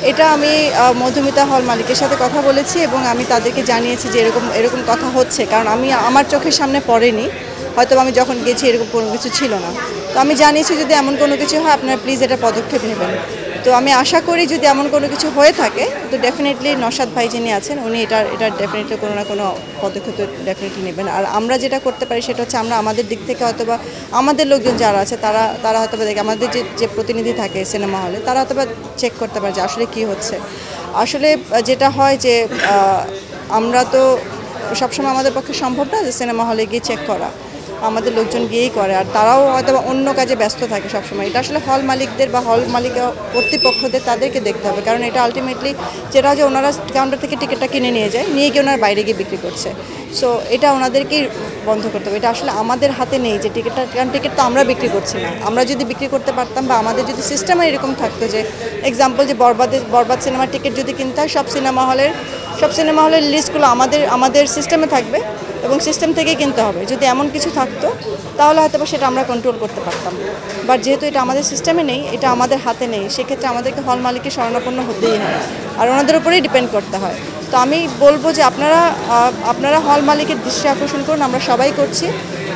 এটা আমি মধুমিতা হল মালিকের সাথে কথা বলেছি এবং আমি তাদেরকে জানিয়েছি যে এরকম কথা হচ্ছে, কারণ আমি আমার চোখের সামনে পড়েনি, হয়তো আমি যখন গেছি এরকম কোনো কিছু ছিল না। তো আমি জানিয়েছি যদি এমন কোনো কিছু হয় আপনারা প্লিজ এটা পদক্ষেপ নেবেন। তো আমি আশা করি যদি এমন কোনো কিছু হয়ে থাকে তো ডেফিনেটলি নওশাদ ভাই যিনি আছেন উনি এটা ডেফিনেটলি কোনো না কোনো পদক্ষেপ তো ডেফিনেটলি নেবেন। আর আমরা যেটা করতে পারি সেটা হচ্ছে আমরা আমাদের দিক থেকে হয়তোবা আমাদের লোকজন যারা আছে তারা হয়তোবা দেখে আমাদের যে প্রতিনিধি থাকে সিনেমা হলে তারা হয়তোবা চেক করতে পারে যে আসলে কী হচ্ছে। আসলে যেটা হয় যে আমরা তো সবসময় আমাদের পক্ষে সম্ভব না যে সিনেমা হলে গিয়ে চেক করা, আমাদের লোকজন গিয়েই করে, আর তারাও হয়তো অন্য কাজে ব্যস্ত থাকে সবসময়। এটা আসলে হল মালিকদের বা হল মালিক কর্তৃপক্ষদের তাদেরকে দেখতে হবে, কারণ এটা আলটিমেটলি যেটা যে ওনারা কাউন্টার থেকে টিকিটটা কিনে নিয়ে যায়, নিয়ে গিয়ে ওনারা বাইরে গিয়ে বিক্রি করছে। সো এটা ওনাদেরকেই বন্ধ করতে হবে। এটা আসলে আমাদের হাতে নেই যে টিকিটটা, কারণ টিকিট তো আমরা বিক্রি করছি না। আমরা যদি বিক্রি করতে পারতাম বা আমাদের যদি সিস্টেমে এরকম থাকতো যে এক্সাম্পল যে বরবাদ সিনেমার টিকিট যদি কিনতে হয় সব সিনেমা হলের লিস্টগুলো আমাদের সিস্টেমে থাকবে এবং সিস্টেম থেকেই কিনতে হবে। যদি এমন কিছু থাকতো তাহলে হয়তো সেটা আমরা কন্ট্রোল করতে পারতাম, বাট যেহেতু এটা আমাদের সিস্টেমে নেই, এটা আমাদের হাতে নেই, সেক্ষেত্রে আমাদেরকে হল মালিকের শরণাপন্ন হতেই হয় আর ওনাদের উপরেই ডিপেন্ড করতে হয়। তো আমি বলবো যে আপনারা হল মালিকের দৃষ্টি আকর্ষণ করুন, আমরা সবাই করছি,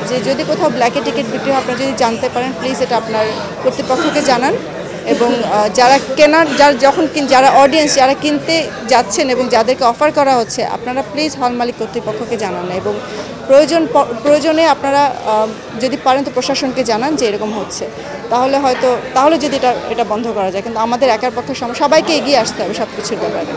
যে যদি কোথাও ব্ল্যাকে টিকিট বিক্রি হয় আপনারা যদি জানতে পারেন প্লিজ এটা আপনার কর্তৃপক্ষকে জানান। এবং যারা যারা অডিয়েন্স যারা কিনতে যাচ্ছেন এবং যাদেরকে অফার করা হচ্ছে আপনারা প্লিজ হল মালিক কর্তৃপক্ষকে জানান এবং প্রয়োজনে আপনারা যদি পারেন তো প্রশাসনকে জানান যে এরকম হচ্ছে, তাহলে যদি এটা বন্ধ করা যায়। কিন্তু আমাদের একার পক্ষে সবাইকে এগিয়ে আসতে হবে সব কিছুর ব্যাপারে।